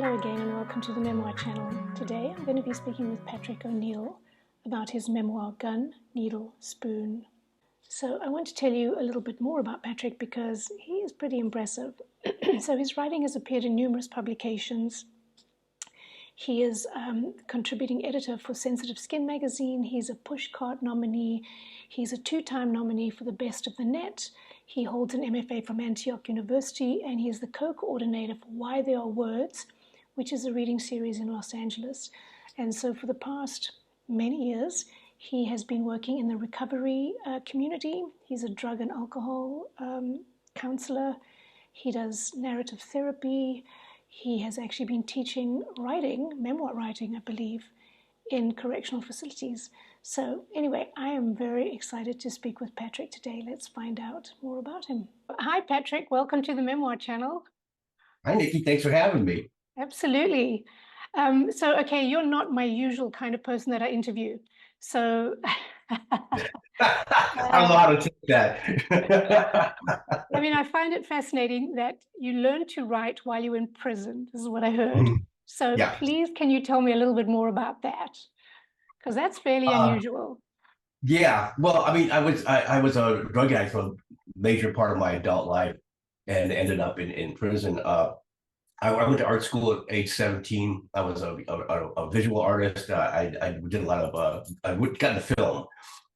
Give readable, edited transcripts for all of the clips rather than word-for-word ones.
Hello again and welcome to the Memoir channel. Today I'm going to be speaking with Patrick O'Neill about his memoir, Gun, Needle, Spoon. So I want to tell you a little bit more about Patrick because he is pretty impressive. So his writing has appeared in numerous publications. He is contributing editor for Sensitive Skin magazine. He's a Pushcart nominee. He's a 2-time nominee for the Best of the Net. He holds an MFA from Antioch University, and he is the co-coordinator for Why There Are Words, which is a reading series in Los Angeles. And so for the past many years, he has been working in the recovery community. He's a drug and alcohol counselor. He does narrative therapy. He has actually been teaching writing, memoir writing, I believe, in correctional facilities. So anyway, I am very excited to speak with Patrick today. Let's find out more about him. Hi, Patrick. Welcome to the Memoir channel. Hi, Nikki. Thanks for having me. Absolutely. Okay, you're not my usual kind of person that I interview. So I'm allowed to take that. I mean, I find it fascinating that you learned to write while you were in prison. This is what I heard. So Yeah. Please, can you tell me a little bit more about that? Because that's fairly unusual. Yeah. Well, I mean, I was a drug addict for a major part of my adult life and ended up in prison. I went to art school at age 17. I was a visual artist. I did a lot of, I got into film.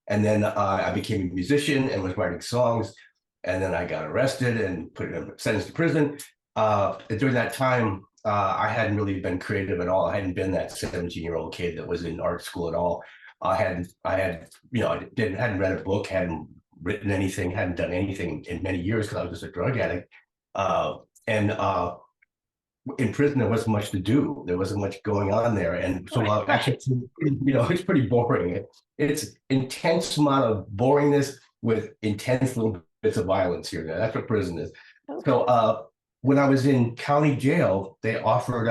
And then I became a musician and was writing songs. And then I got arrested and sentenced to prison. During that time, I hadn't really been creative at all. I hadn't been that 17-year-old kid that was in art school at all. I hadn't read a book, hadn't written anything, hadn't done anything in many years because I was just a drug addict. In prison, there wasn't much to do. There wasn't much going on there. And so actually, it's pretty boring. It's intense amount of boringness with intense little bits of violence here and there. That's what prison is. Okay. So when I was in county jail, they offered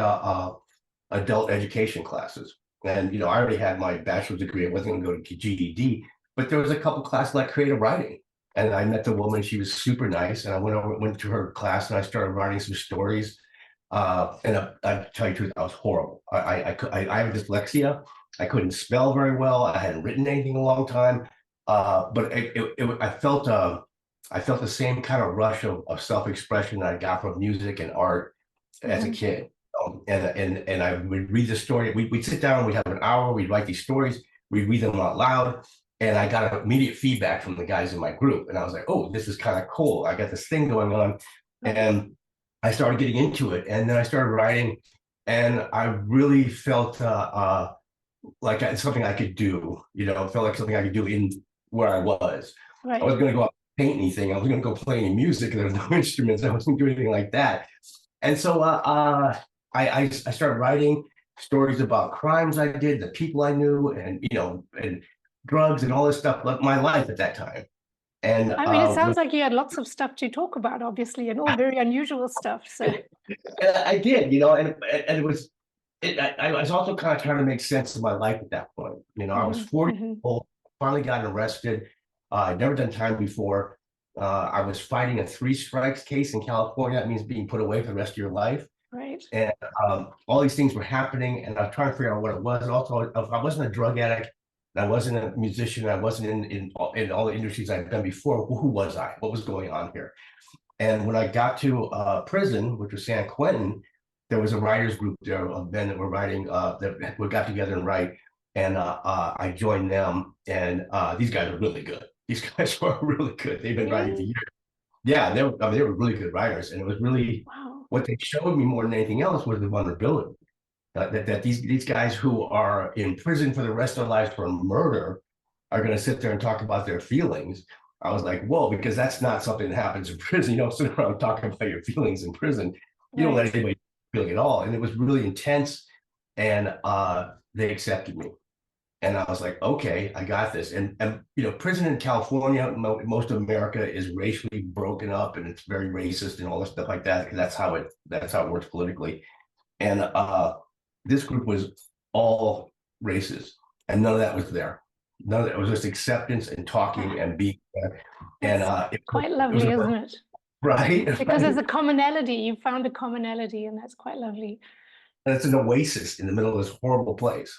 adult education classes. And, I already had my bachelor's degree. I wasn't going to go to GED, but there was a couple classes like creative writing. And I met the woman. She was super nice. And I went to her class and I started writing some stories. And I tell you the truth, I was horrible. I have dyslexia. I couldn't spell very well. I hadn't written anything in a long time. But I felt the same kind of rush of self-expression that I got from music and art as a kid. And I would read the story. We'd sit down, we'd have an hour, we'd write these stories, we'd read them out loud. And I got immediate feedback from the guys in my group. And I was like, oh, this is kind of cool. I got this thing going on. And I started getting into it, and then I started writing, and I really felt like it's something I could do. Felt like something I could do in where I was. Right. I wasn't going to go out and paint anything. I was going to go play any music. There was no instruments. I wasn't doing anything like that. And so I started writing stories about crimes I did, the people I knew, and drugs and all this stuff. Like my life at that time. And I mean, it sounds like you had lots of stuff to talk about, obviously, and all very unusual stuff. So I did, and it was. I was also kind of trying to make sense of my life at that point. I was 40 years old, finally got arrested. I'd never done time before. I was fighting a 3 strikes case in California. That means being put away for the rest of your life. Right. And all these things were happening, and I was trying to figure out what it was. And also, if I wasn't a drug addict, I wasn't a musician, I wasn't in all the industries I'd done before, who was I? What was going on here? And when I got to prison, which was San Quentin, there was a writers group there of men that were writing, that we got together and write. And I joined them, and these guys are really good. These guys are really good. They've been writing for years. Yeah, they were really good writers. And it was really, what they showed me more than anything else was the vulnerability. That these guys who are in prison for the rest of their lives for murder are going to sit there and talk about their feelings. I was like, whoa, because that's not something that happens in prison. You don't sit around talking about your feelings in prison. You don't let anybody feel at all. And it was really intense. And they accepted me. And I was like, okay, I got this. And prison in California, most of America is racially broken up, and it's very racist and all this stuff like that, because that's how it works politically. And this group was all races, and none of that was there. None of that. It was just acceptance and talking and being there. And it's quite lovely, isn't it? Right. Because there's a commonality. You found a commonality, and that's quite lovely. and it's an oasis in the middle of this horrible place,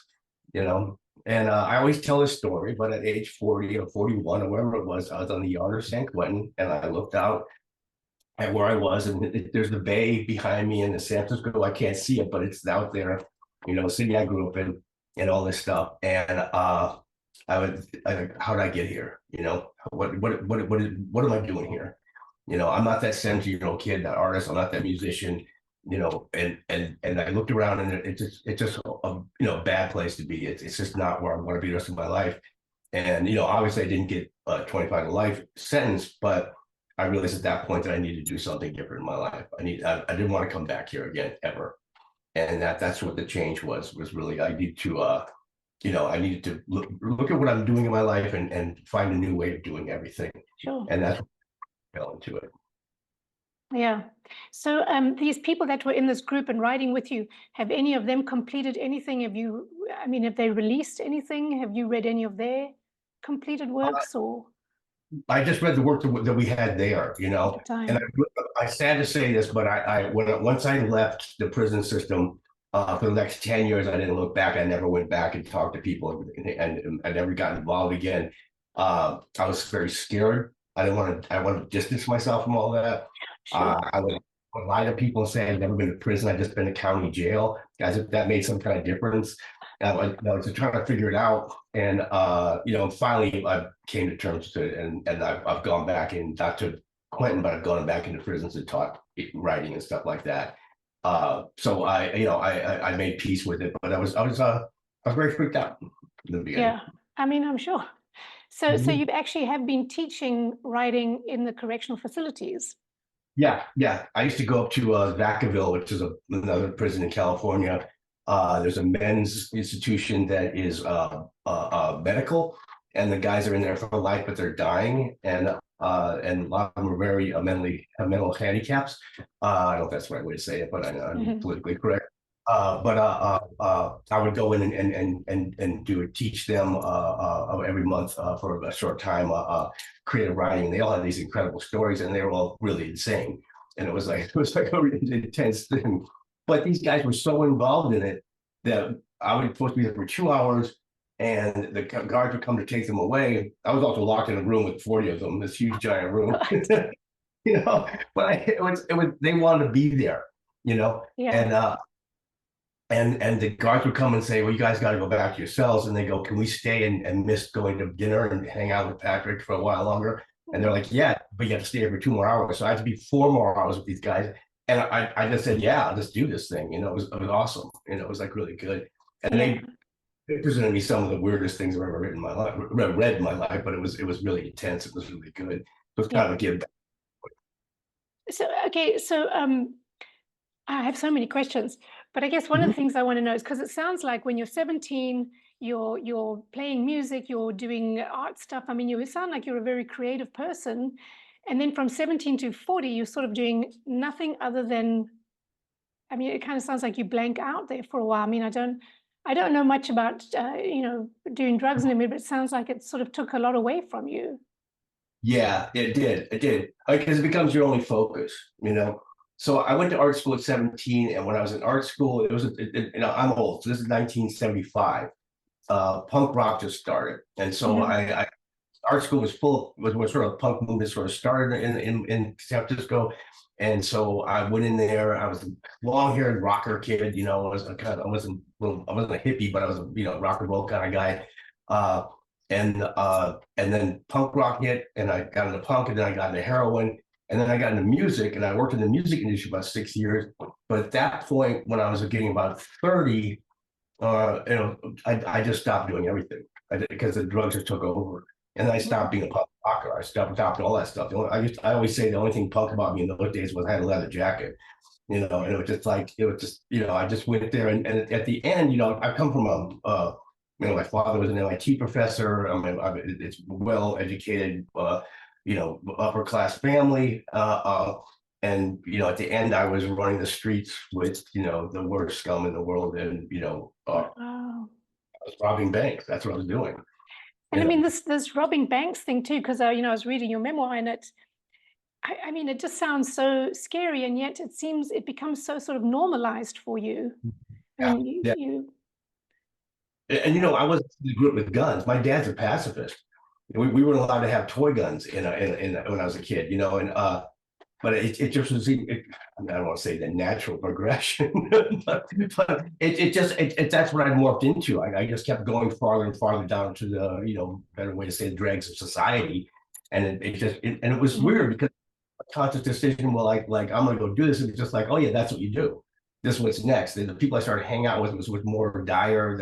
you know. And I always tell this story, but at age 40 or 41 or whatever it was, I was on the yard of San Quentin, and I looked out at where I was, and there's the bay behind me, and the San Francisco. I can't see it, but it's out there, you know, city I grew up in, and all this stuff. And how did I get here? You know, what am I doing here? You know, I'm not that 17-year-old kid, that artist. I'm not that musician. You know, and I looked around, and it's just a you know, bad place to be. It's just not where I want to be the rest of my life. And you know, obviously, I didn't get a 25 to life sentence, but I realized at that point that I needed to do something different in my life. I didn't want to come back here again ever. And that's what the change was really I need to you know, I needed to look at what I'm doing in my life and find a new way of doing everything. Sure. And that's what I fell into it. Yeah. So these people that were in this group and writing with you, have any of them completed anything? I mean, have they released anything? Have you read any of their completed works or? I just read the work that we had there, you know, and I sad to say this, but once I left the prison system for the next 10 years, I didn't look back. I never went back and talked to people, and I never got involved again. I was very scared. I wanted to distance myself from all that. Sure. I would lie to people and say I've never been to prison. I've just been to county jail, as if that made some kind of difference. I was trying to figure it out, and you know, finally I came to terms with it, and I've gone back, and not to Quentin, but I've gone back into prisons and taught writing and stuff like that. So I made peace with it, but I was very freaked out in the beginning. Yeah, I mean, I'm sure. So you actually have been teaching writing in the correctional facilities. Yeah. I used to go up to Vacaville, which is another prison in California. There's a men's institution that is medical, and the guys are in there for life, but they're dying, and a lot of them are very have mental handicaps. I don't know if that's the right way to say it, but I'm politically correct. I would go in and teach them every month for a short time creative writing. And they all had these incredible stories, and they were all really insane. And it was like a really intense thing. But these guys were so involved in it that I was supposed to be there for 2 hours, and the guards would come to take them away. I was also locked in a room with 40 of them, this huge giant room. You know, but it was they wanted to be there, you know. Yeah. And the guards would come and say, well, you guys got to go back to your cells. And they go, can we stay and miss going to dinner and hang out with Patrick for a while longer? And they're like, yeah, but you have to stay here for 2 more hours. So I had to be 4 more hours with these guys. And I just said, yeah, let's do this thing. You know, it was awesome. You know, it was like really good. And they presented me some of the weirdest things I've ever read in my life, but it was really intense. It was really good. So it's kind of a give back. So, okay. So I have so many questions, but I guess one of the things I want to know is, because it sounds like when you're 17, you're playing music, you're doing art stuff. I mean, you sound like you're a very creative person. And then from 17 to 40, you're sort of doing nothing other than, I mean, it kind of sounds like you blank out there for a while. I mean, I don't know much about, you know, doing drugs and everything, but it sounds like it sort of took a lot away from you. Yeah, it did. Because it becomes your only focus, you know. So I went to art school at 17, and when I was in art school, it was you know, I'm old, so this is 1975. Punk rock just started, and so I art school was was sort of punk movement sort of started in San Francisco, and so I went in there. I was a long-haired rocker kid, you know. I wasn't a hippie, but I was a, you know, rock and roll kind of guy. And then punk rock hit, and I got into punk, and then I got into heroin. And then I got into music, and I worked in the music industry about 6 years. But at that point, when I was getting about 30, you know, I just stopped doing everything because the drugs just took over. And I stopped being a punk rocker. I stopped all that stuff. I always say the only thing punk about me in those days was I had a leather jacket, you know, and it was just, you know, I just went there. And at the end, you know, I come from you know, my father was an MIT professor. I mean, it's well educated, you know, upper class family. And, you know, at the end, I was running the streets with, you know, the worst scum in the world. And, you know, I was robbing banks. That's what I was doing. And I mean, this robbing banks thing too, because you know, I was reading your memoir, and I mean, it just sounds so scary, and yet it becomes so sort of normalized for you. I Yeah. mean, Yeah. And I wasn't in the group with guns. My dad's a pacifist. We weren't allowed to have toy guns when I was a kid, and but it just was. I don't want to say the natural progression, but that's what I morphed into. I just kept going farther and farther down to the better way to say the dregs of society, and it was mhm. weird because a conscious decision, well, like I'm gonna go do this, and it's just like, oh yeah, that's what you do. This is what's next. The people I started hanging out with was more dire.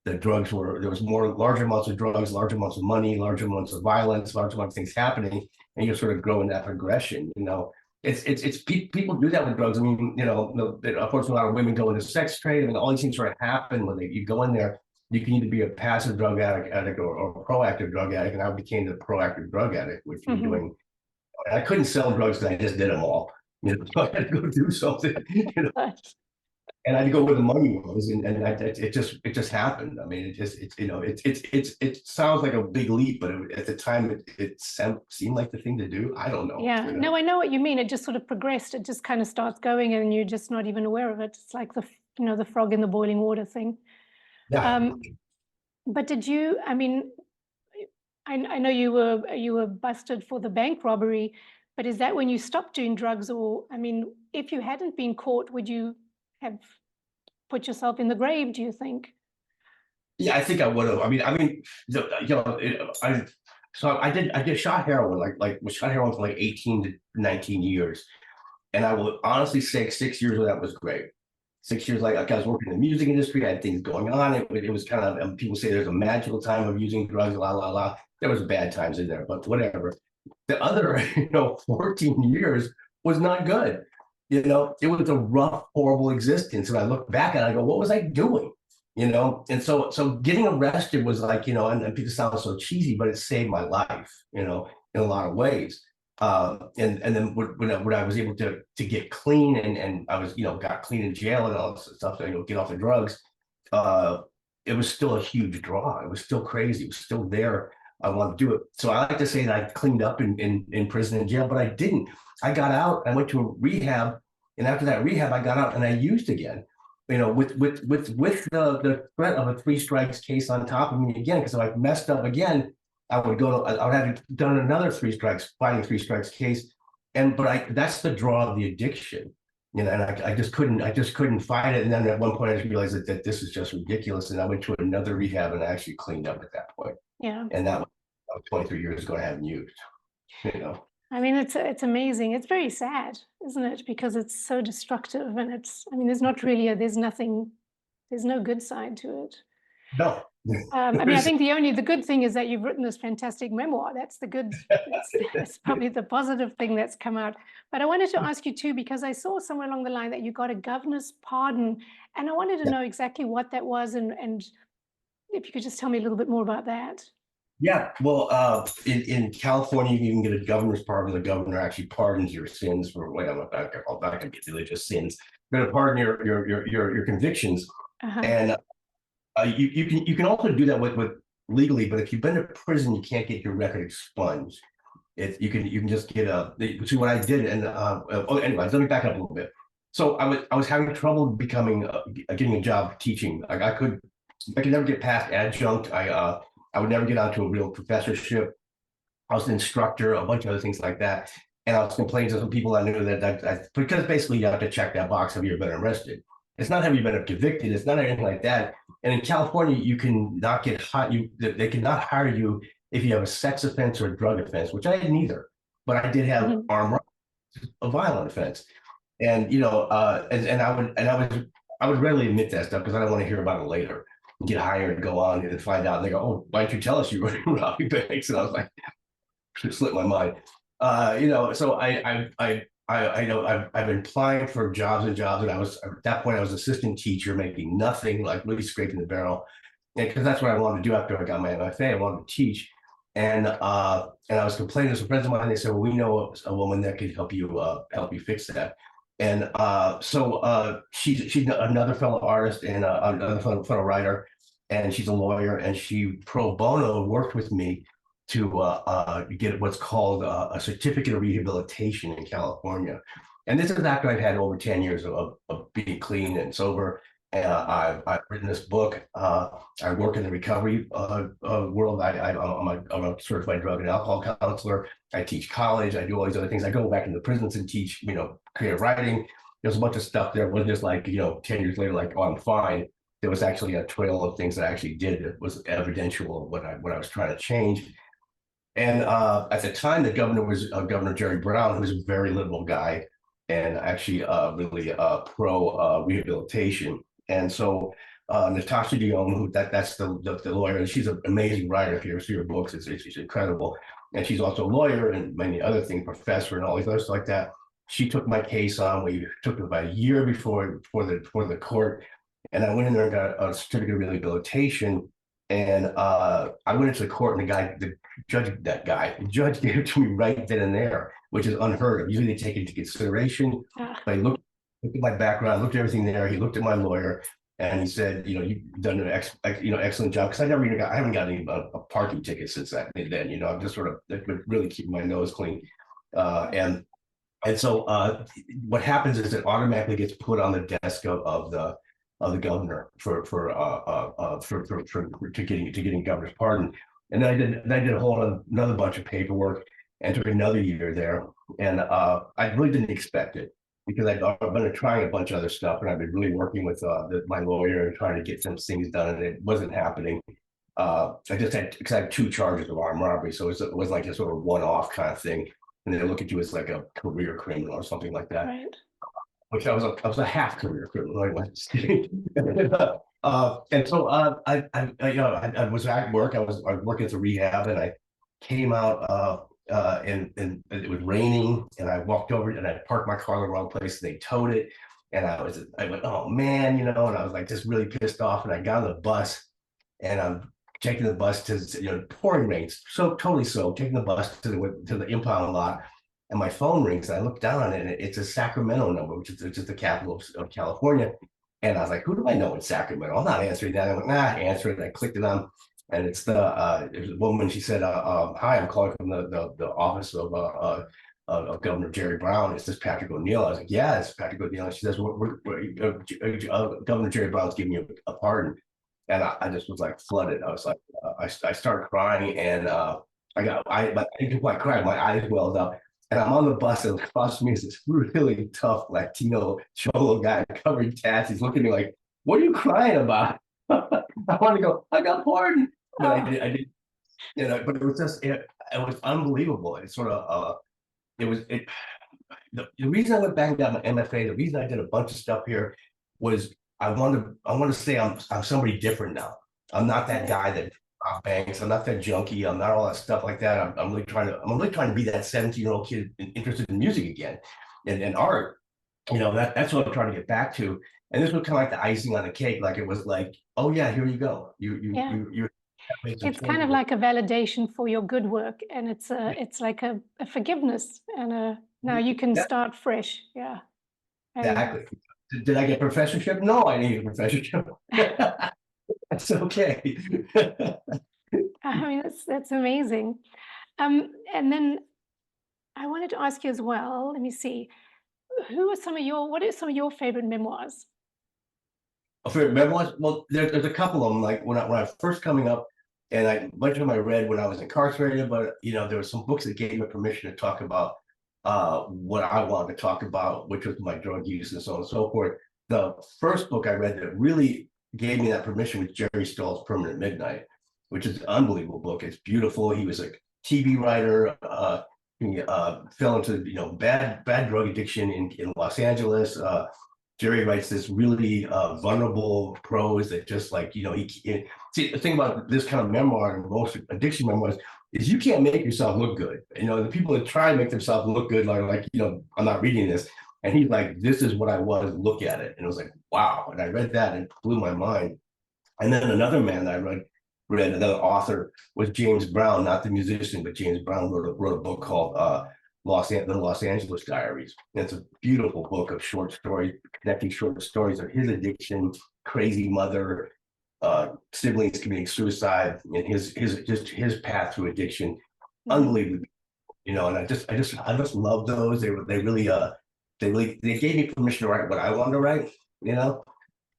The drugs there was more large amounts of drugs, large amounts of money, large amounts of violence, large amounts of things happening, and you sort of grow in that progression. People do that with drugs. I mean, unfortunately, a lot of women go into sex trade. I mean, all these things sort of happen when you go in there. You can either be a passive drug addict or a proactive drug addict, and I became the proactive drug addict, which was doing. And I couldn't sell drugs because I just did them all. So I had to go do something. And I had to go where the money was, and it just happened. I mean, it sounds like a big leap, but at the time it seemed like the thing to do. I don't know. Yeah, no, I know what you mean. It just sort of progressed. It just kind of starts going, and you're just not even aware of it. It's like the frog in the boiling water thing. Yeah. But did you? I mean, I know you were busted for the bank robbery, but is that when you stopped doing drugs? Or I mean, if you hadn't been caught, would you have put yourself in the grave, do you think? Yeah, I think I would have. I did shot heroin, was shot heroin for like 18 to 19 years. And I will honestly say 6 years of that was great. 6 years, like I was working in the music industry, I had things going on. It was kind of, people say there's a magical time of using drugs, la, la, la. There was bad times in there, but whatever. The other, 14 years was not good. It was a rough, horrible existence. And I look back and I go, what was I doing? And so getting arrested was like, and people sound so cheesy, but it saved my life, in a lot of ways. And then when I was able to get clean and I was, got clean in jail and all this stuff, so, get off the drugs, it was still a huge draw. It was still crazy. It was still there. I wanted to do it. So I like to say that I cleaned up in prison and jail, but I didn't. I got out, I went to a rehab, and after that rehab, I got out and I used again. With the threat of a 3 strikes case on top of me again, because if I messed up again, I would have done another 3 strikes, fighting 3 strikes case. But that's the draw of the addiction, and I just couldn't fight it. And then at one point I just realized that this is just ridiculous. And I went to another rehab and I actually cleaned up at that point. Yeah. And that was 23 years ago, I haven't used, I mean, it's amazing. It's very sad, isn't it? Because it's so destructive, and I mean, there's no good side to it. No. I mean, I think the good thing is that you've written this fantastic memoir. That's that's probably the positive thing that's come out. But I wanted to ask you too, because I saw somewhere along the line that you got a governor's pardon, and I wanted to know exactly what that was, and if you could just tell me a little bit more about that. Yeah, well, in California, you can get a governor's pardon. The governor actually pardons your sins for I'm not gonna get religious sins. They're gonna pardon your convictions, and you can also do that with legally. But if you've been to prison, you can't get your record expunged. You can just get see what I did, and anyways, let me back up a little bit. So I was having trouble getting a job teaching. Like I could never get past adjunct. I would never get onto a real professorship. I was an instructor, a bunch of other things like that. And I was complaining to some people I knew because basically you have to check that box. Have you ever been arrested? It's not have you been convicted. It's not anything like that. And in California, you can not get hired. They cannot hire you if you have a sex offense or a drug offense, which I had neither. But I did have armed robbery, a violent offense. And I would readily admit that stuff because I don't want to hear about it later. Get hired and go on and find out. And they go, "Oh, why don't you tell us you were robbing banks?" And I was like, it slipped my mind. So I've been applying for jobs and jobs, and at that point I was assistant teacher, making nothing, like really scraping the barrel, because that's what I wanted to do after I got my MFA. I wanted to teach, and I was complaining to some friends of mine. They said, "Well, we know a woman that could help you fix that." And she's another fellow artist and another fellow writer, and she's a lawyer, and she pro bono worked with me to get what's called a certificate of rehabilitation in California. And this is after I've had over 10 years of being clean and sober. I've written this book. I work in the recovery world. I'm a certified drug and alcohol counselor. I teach college. I do all these other things. I go back into prisons and teach, creative writing. There's a bunch of stuff there. It wasn't just like, 10 years later, like, oh, I'm fine. There was actually a trail of things that I actually did that was evidential of what I was trying to change. And at the time, the governor was Governor Jerry Brown, who was a very liberal guy and actually really pro rehabilitation. And so Natasha Dion, that's the lawyer, and she's an amazing writer. If you ever see her books, it's incredible. And she's also a lawyer and many other things, professor and all these other stuff like that. She took my case on. We took it about a year before the court, and I went in there and got a certificate of rehabilitation. And I went into the court, and the judge gave it to me right then and there, which is unheard of. Usually they take it into consideration. But he looked at my background, looked at everything there. He looked at my lawyer, and he said, you've done an excellent job. Because I haven't gotten a parking ticket since then. I'm just sort of really keeping my nose clean. And so what happens is it automatically gets put on the desk of the governor for getting governor's pardon. And then I did a whole another bunch of paperwork and took another year there. And I really didn't expect it because I've been trying a bunch of other stuff, and I've been really working with my lawyer and trying to get some things done, and it wasn't happening. Because I had 2 charges of armed robbery, so it was like a sort of one-off kind of thing. And they look at you as like a career criminal or something like that. Right. Which I was a half career criminal. And so I was at work. I was working at the rehab, and I came out and it was raining, and I walked over and I parked my car in the wrong place, and they towed it. And I went, oh man, and I was like just really pissed off. And I got on the bus, and I'm taking the bus to pouring rain, so totally soaked, taking the bus to the impound lot. And my phone rings, and I look down on it, and it's a Sacramento number, which is the capital of California. And I was like, who do I know in Sacramento? I'm not answering that. I went, answer it. And I clicked it on, and it was a woman. She said, hi, I'm calling from the office of Governor Jerry Brown. Is this Patrick O'Neill? I was like, yeah, it's Patrick O'Neill. And she says, Governor Jerry Brown's giving you a pardon. And I just was like flooded. I was like, I started crying, and I didn't quite cry. My eyes welled up. And I'm on the bus, and across from me is this really tough Latino cholo guy covered in tats. He's looking at me like, what are you crying about? I want to go, I got pardoned. But I did, but it was just, it was unbelievable. It's sort of, the reason I went back and got my MFA, the reason I did a bunch of stuff here was I want to say I'm somebody different now. I'm not that guy that banks. I'm not that junkie. I'm not all that stuff like that. I'm really trying to be that 17-year-old kid interested in music again and art. That's what I'm trying to get back to. And this was kind of like the icing on the cake. Like it was like, oh yeah, here you go. It's kind of like a validation for your good work, and it's like a forgiveness, and now you can start fresh. Yeah. Exactly. Did I get professorship? No, I didn't get a professorship. That's okay. I mean, that's amazing. And then I wanted to ask you as well. Let me see. What are some of your favorite memoirs? Favorite memoirs? Well, there's a couple of them. Like when I was first coming up, and a bunch of them I read when I was incarcerated. But there were some books that gave me permission to talk about what I wanted to talk about, which was my drug use and so on and so forth. The first book I read that really gave me that permission was Jerry Stoll's Permanent Midnight, which is an unbelievable book. It's beautiful. He was a TV writer. He fell into bad drug addiction in Los Angeles. Jerry writes this really vulnerable prose that just see, the thing about this kind of memoir and most addiction memoirs is you can't make yourself look good. The people that try and make themselves look good are like, I'm not reading this. And he's like, this is what I was, look at it. And it was like, wow. And I read that and it blew my mind. And then another man that I read, another author, was James Brown, not the musician, but James Brown wrote a book called the Los Angeles Diaries. And it's a beautiful book of short stories, connecting short stories of his addiction, crazy mother, siblings committing suicide, and his path through addiction. Unbelievable. And I just love those. They really gave me permission to write what I wanted to write,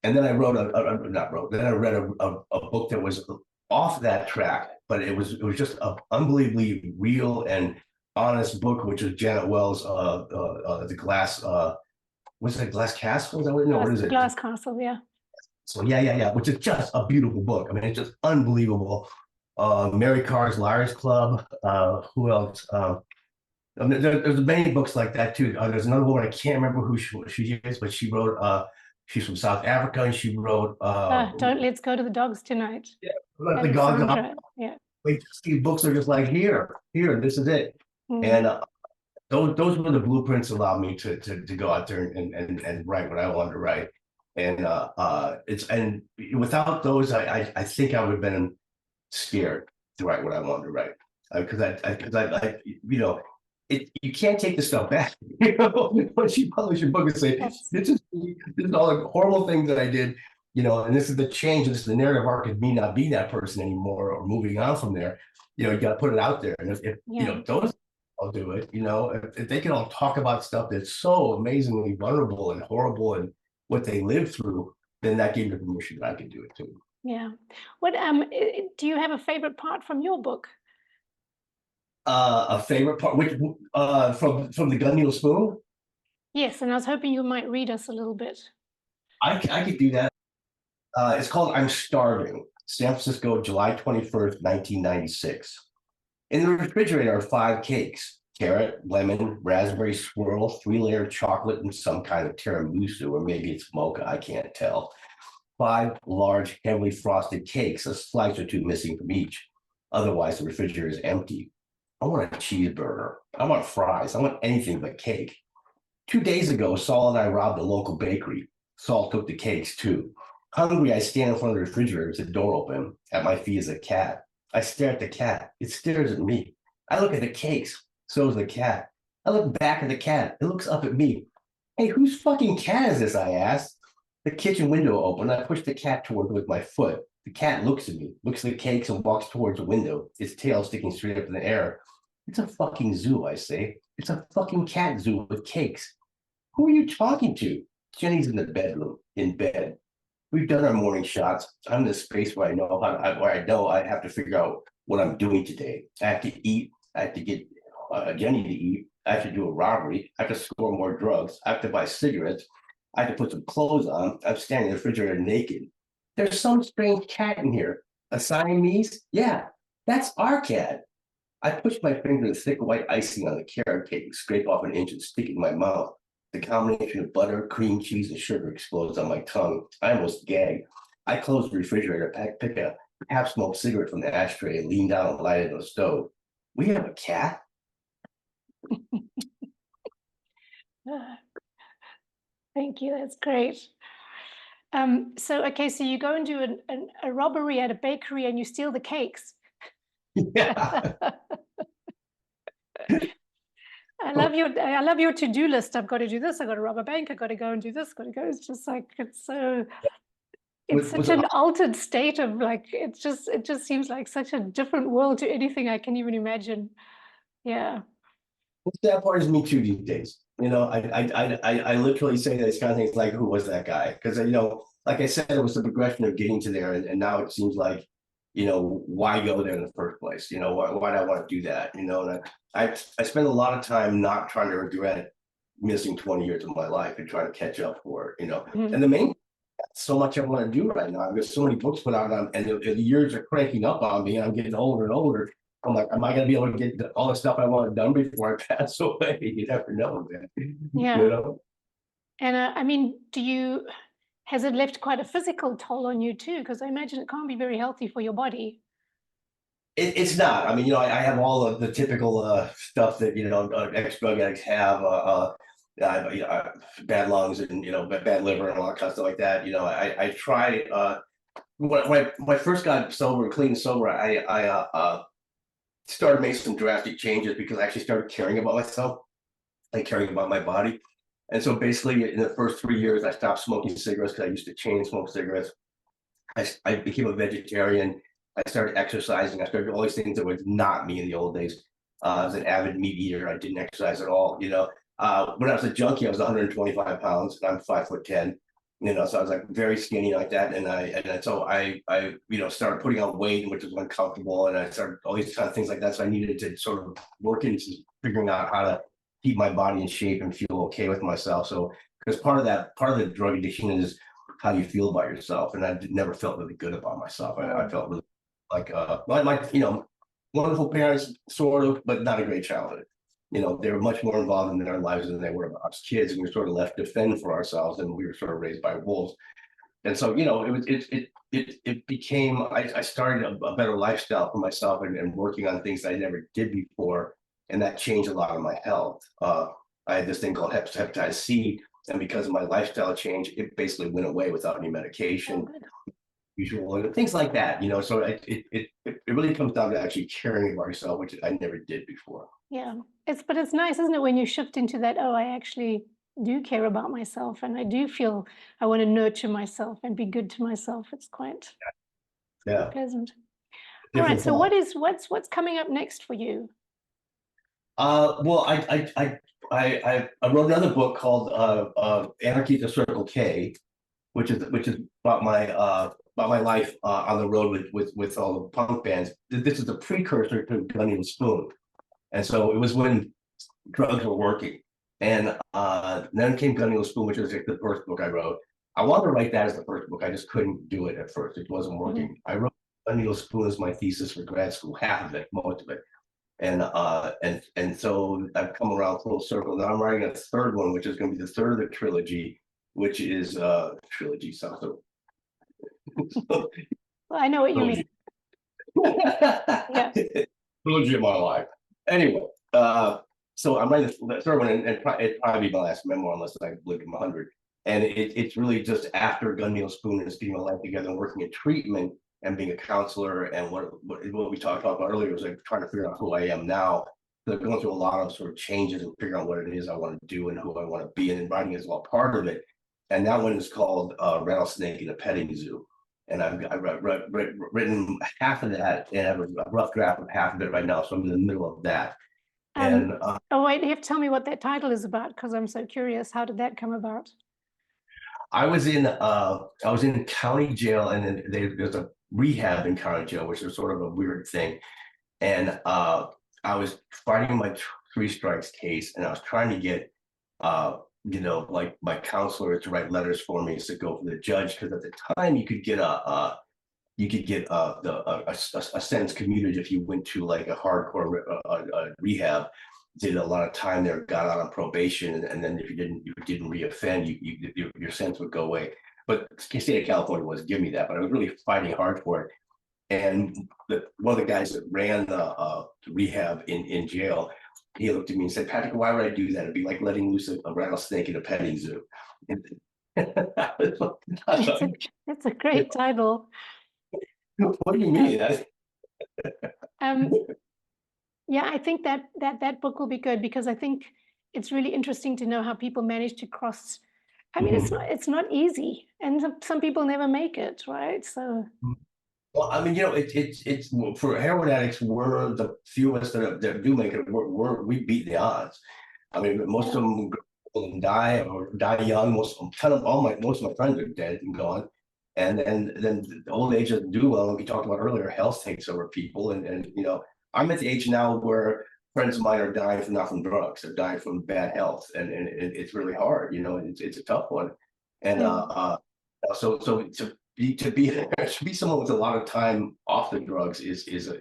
And then I wrote not wrote, then I read a book that was off that track, but it was just an unbelievably real and honest book, which is Janet Wells, the glass, what's it, Glass Castle? Is that what? No, what is it? Glass Castle, yeah. So yeah, which is just a beautiful book. I mean, it's just unbelievable. Mary Carr's Liars Club. Who else? I mean, there's many books like that too. There's another woman, I can't remember who she is, but she wrote. She's from South Africa, and she wrote. Don't Let's Go to the Dogs Tonight. Yeah, Let the Gods Out. Alexandra, yeah. Wait, these books are just like here, this is it. And those were the blueprints that allowed me to go out there and write what I wanted to write. And and without those, I think I would have been scared to write what I wanted to write, because I you know, you can't take this stuff back. You know, once you publish your book and say this is all the horrible things that I did, you know, and this is the change, and this is the narrative arc of me not being that person anymore or moving on from there. You know, you got to put it out there, and if you know those, I'll do it. You know, if they can all talk about stuff that's so amazingly vulnerable and horrible and what they lived through, then that gave me permission that I could do it too. Yeah. What do you have a favorite part from your book? A favorite part, which from the Gun Needle Spoon? Yes, and I was hoping you might read us a little bit. I could do that. It's called I'm Starving. San Francisco, July 21st, 1996. In the refrigerator are 5 cakes: carrot, lemon, raspberry swirl, 3-layer chocolate, and some kind of tiramisu, or maybe it's mocha, I can't tell. 5 large, heavily frosted cakes, a slice or two missing from each. Otherwise, the refrigerator is empty. I want a cheeseburger. I want fries. I want anything but cake. 2 days ago, Saul and I robbed a local bakery. Saul took the cakes too. Hungry, I stand in front of the refrigerator with the door open. At my feet is a cat. I stare at the cat. It stares at me. I look at the cakes. So does the cat. I look back at the cat. It looks up at me. Hey, whose fucking cat is this? I asked. The kitchen window opened. I pushed the cat toward it with my foot. The cat looks at me, looks at the cakes, and walks towards the window, its tail sticking straight up in the air. It's a fucking zoo, I say. It's a fucking cat zoo with cakes. Who are you talking to? Jenny's in the bedroom, in bed. We've done our morning shots. I'm in a space where I know I have to figure out what I'm doing today. I have to eat. I have to get Jenny to eat. I have to do a robbery. I have to score more drugs. I have to buy cigarettes. I have to put some clothes on. I'm standing in the refrigerator naked. There's some strange cat in here. A Siamese? Yeah, that's our cat. I push my finger in the thick white icing on the carrot cake, scrape off an inch and stick it in my mouth. The combination of butter, cream cheese, and sugar explodes on my tongue. I almost gag. I close the refrigerator, pick a half-smoked cigarette from the ashtray, and lean down and light it on the stove. We have a cat? Thank you. That's great. So you go and do a robbery at a bakery and you steal the cakes. Yeah. I love your to-do list. I've got to do this. I've got to rob a bank. I've got to go and do this. Got to go. It's just like it's such an altered state of like it just seems like such a different world to anything I can even imagine. Yeah. That part is me too these days. You know, I literally say these kind of things like, who was that guy? Because you know, like I said, it was the progression of getting to there, and now it seems like, you know, why go there in the first place? You know, why do I want to do that? You know, and I spend a lot of time not trying to regret missing 20 years of my life and trying to catch up for it, you know. And the main, so much I want to do right now. I've got so many books put out on, and the years are cranking up on me. I'm getting older and older. I'm like, am I going to be able to get all the stuff I want done before I pass away? You never know, man. Yeah. You know? And I mean, has it left quite a physical toll on you too? Because I imagine it can't be very healthy for your body. It's not. I mean, you know, I have all of the typical stuff that, you know, ex-drug addicts have, bad lungs and, you know, bad liver and all that kind of stuff like that. You know, I try, when I first got sober, clean and sober, I started making some drastic changes because I actually started caring about myself, like caring about my body. And so basically in the first 3 years, I stopped smoking cigarettes because I used to chain smoke cigarettes. I became a vegetarian. I started exercising. I started doing all these things that was not me in the old days. I was an avid meat eater. I didn't exercise at all. You know, when I was a junkie, I was 125 pounds and I'm 5'10". So I was like very skinny like that. So I started putting on weight, which was uncomfortable. And I started all these kind of things like that. So I needed to sort of work into figuring out how to keep my body in shape and feel okay with myself. So, because part of the drug addiction is how you feel about yourself. And I never felt really good about myself. I Oh, felt really like wonderful parents, sort of, but not a great childhood. They were much more involved in their lives than they were us kids, and we were sort of left to fend for ourselves, and we were sort of raised by wolves. And so, it became I started a better lifestyle for myself and working on things that I never did before, and that changed a lot of my health. I had this thing called hepatitis C, and because of my lifestyle change, it basically went away without any oh, medication, good. usual, and things like that. So it really comes down to actually caring about yourself, which I never did before. Yeah. But it's nice, isn't it, when you shift into that, oh, I actually do care about myself and I do feel I want to nurture myself and be good to myself. It's quite Yeah, pleasant. All right. different So quality. what's coming up next for you? Well, I wrote another book called Anarchy at the Circle K, which is about my life on the road with all the punk bands. This is a precursor to Gunny and Spoon, and so it was when drugs were working, and then came Gunny and Spoon, which was like the first book I wrote. I wanted to write that as the first book. I just couldn't do it at first. It wasn't Mhm. working. I wrote Gunny and Spoon as my thesis for grad school, half of it, most of it. And so I've come around full circle. Now I'm writing a third one, which is going to be the third of the trilogy, which is trilogy something. Well, I know what you mean. Trilogy. Yeah. Trilogy of my life. Anyway, so I'm writing the third one, and it'd probably be my last memoir unless I live to 100. And it's really just after Gun Neil Spoon and getting my life together and working in treatment and being a counselor, and what we talked about earlier was like trying to figure out who I am now. So I'm going through a lot of sort of changes and figuring out what it is I want to do and who I want to be, and writing is all part of it. And that one is called Rattlesnake in a Petting Zoo. And I've written half of that, and I have a rough draft of half of it right now. So I'm in the middle of that. Um, And oh, wait, you have to tell me what that title is about because I'm so curious. How did that come about? I was in county jail, and then there's a rehab in county jail, which is sort of a weird thing. And I was fighting my three strikes case, and I was trying to get like my counselor to write letters for me to go for the judge, because at the time you could get a sentence commuted if you went to like a hardcore rehab, did a lot of time there, got out on probation, and then if you didn't reoffend, your sentence would go away. But the state of California was give me that, but I was really fighting hard for it. And one of the guys that ran the rehab in jail, he looked at me and said, "Patrick, why would I do that? It'd be like letting loose a rattlesnake in a petting zoo." And It's a, it's a great title. what do you Uh, mean? um, yeah, I think that book will be good because I think it's really interesting to know how people manage to cross. I mean, it's not easy, and some people never make it, right? So Well, I mean, it's for heroin addicts, we're the few of us that do make it. We beat the odds. I mean, most yeah, of them go and die or die young. Most of my friends are dead and gone. And then the old age doesn't do well. Like we talked about earlier, health takes over people. And I'm at the age now where friends of mine are dying from not from drugs. They're dying from bad health, and it's really hard. It's a tough one. And yeah. to be someone with a lot of time off the drugs is I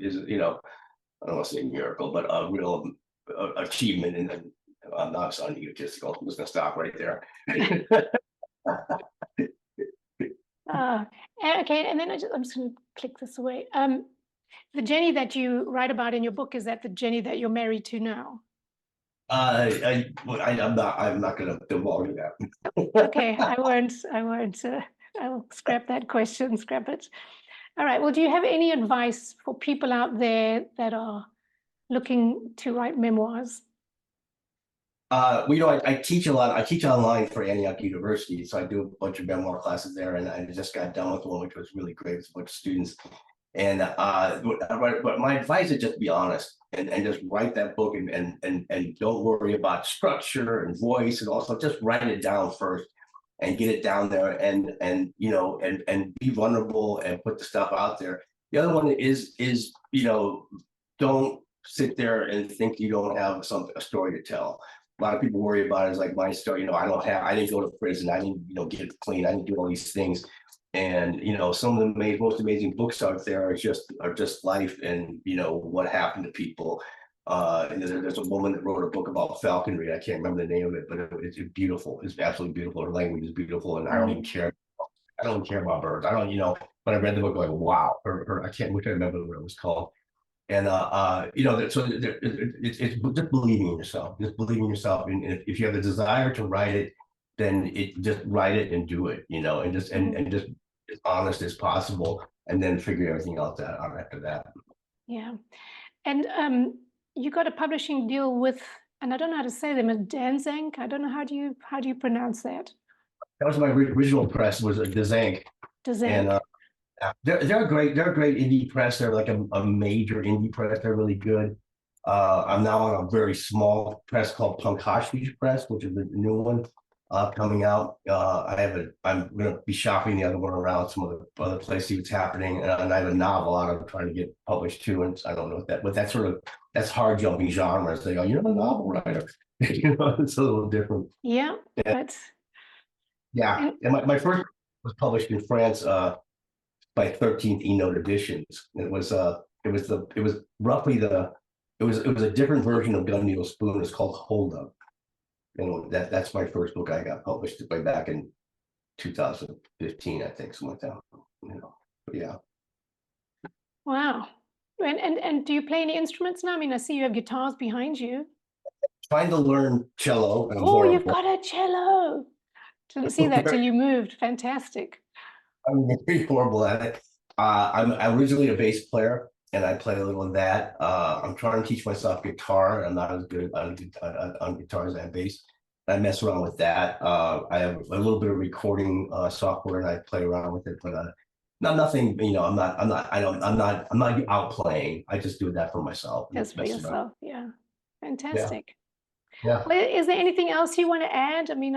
don't want to say miracle, but a real achievement. And I'm not sounding egotistical. I'm just going to stop right there. Uh, okay, and then I'm just going to click this away. The Jenny that you write about in your book, is that the Jenny that you're married to now? I'm not going to divulge that. Okay, I won't. I will scrap that question. Scrap it. All right. Well, do you have any advice for people out there that are looking to write memoirs? I teach a lot. I teach online for Antioch University, so I do a bunch of memoir classes there, and I just got done with one, which was really great with a bunch of students. And but my advice is just be honest and just write that book, and don't worry about structure and voice, and also just write it down first and get it down there and you know and be vulnerable and put the stuff out there. The other one is don't sit there and think you don't have a story to tell. A lot of people worry about it, is like my story. I didn't go to prison. I didn't get clean. I didn't do all these things. And some of the most amazing books out there are just life and what happened to people. And there's a woman that wrote a book about falconry. I can't remember the name of it, but it's beautiful. It's absolutely beautiful. Her language is beautiful, and I don't even care. I don't care about birds. I don't, When I read the book, like, wow, I can't. Which I remember what it was called. And so it's just believing in yourself. Just believing in yourself, and if you have the desire to write it, then just write it and do it. And just as honest as possible, and then figure everything else out after that. Yeah, and you got a publishing deal with, and I don't know how to say them, a Danzank. I don't know how do you pronounce that? That was my original press, was a Danzank. And they're great. They're a great indie press. They're like a major indie press. They're really good. I'm now on a very small press called Pankashvi's Press, which is the new one coming out. I'm going to be shopping the other one around some other places, see what's happening. And I have a novel out I'm trying to get published too. And I don't know but that's hard jumping genres. They go, you're a novel writer. It's a little different. Yeah, but yeah. And my first was published in France by 13th eNote Editions. It was a different version of Gun, Needle, Spoon. It's called Hold Up. That's my first book. I got published way back in 2015, I think, something like that. But yeah. Wow. And do you play any instruments now? I mean, I see you have guitars behind you. Trying to learn cello. Oh, you've got a cello. Didn't see that till you moved. Fantastic. I'm very horrible at it. I'm originally a bass player, and I play a little of that. I'm trying to teach myself guitar. I'm not as good on guitar as I am bass. I mess around with that. I have a little bit of recording software, and I play around with it, but nothing. I'm not out playing. I just do that for myself. Just for yourself, yeah. Fantastic. Yeah. Well, is there anything else you want to add? I mean,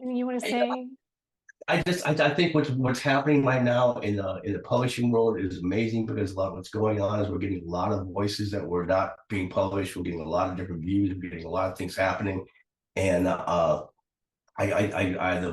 anything you want to say? I think what's happening right now in the publishing world is amazing, because a lot of what's going on is we're getting a lot of voices that were not being published. We're getting a lot of different views. We're getting a lot of things happening, and the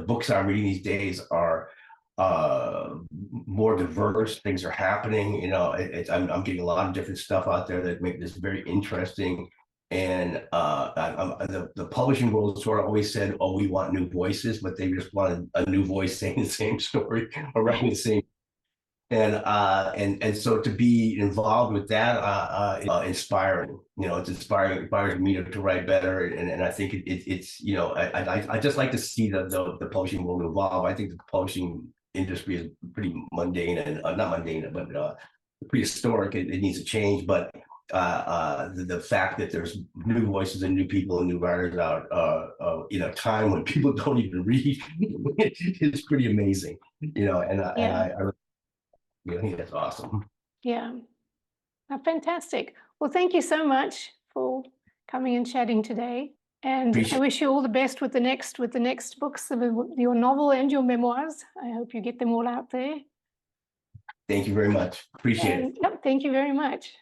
books I'm reading these days are more diverse. Things are happening. I'm getting a lot of different stuff out there that make this very interesting. And the publishing world sort of always said, "Oh, we want new voices," but they just wanted a new voice saying the same story or writing the same. And so to be involved with that, inspiring. It's inspiring. It inspires me to write better. And I think it's I just like to see the publishing world evolve. I think the publishing industry is pretty mundane and not mundane, but prehistoric. It needs to change, but the fact that there's new voices and new people and new writers out in a time when people don't even read is pretty amazing. I think that's awesome. Yeah. Fantastic. Well, thank you so much for coming and chatting today. And I wish you all the best with the next books of your novel and your memoirs. I hope you get them all out there. Thank you very much. Appreciate it. Yep, thank you very much.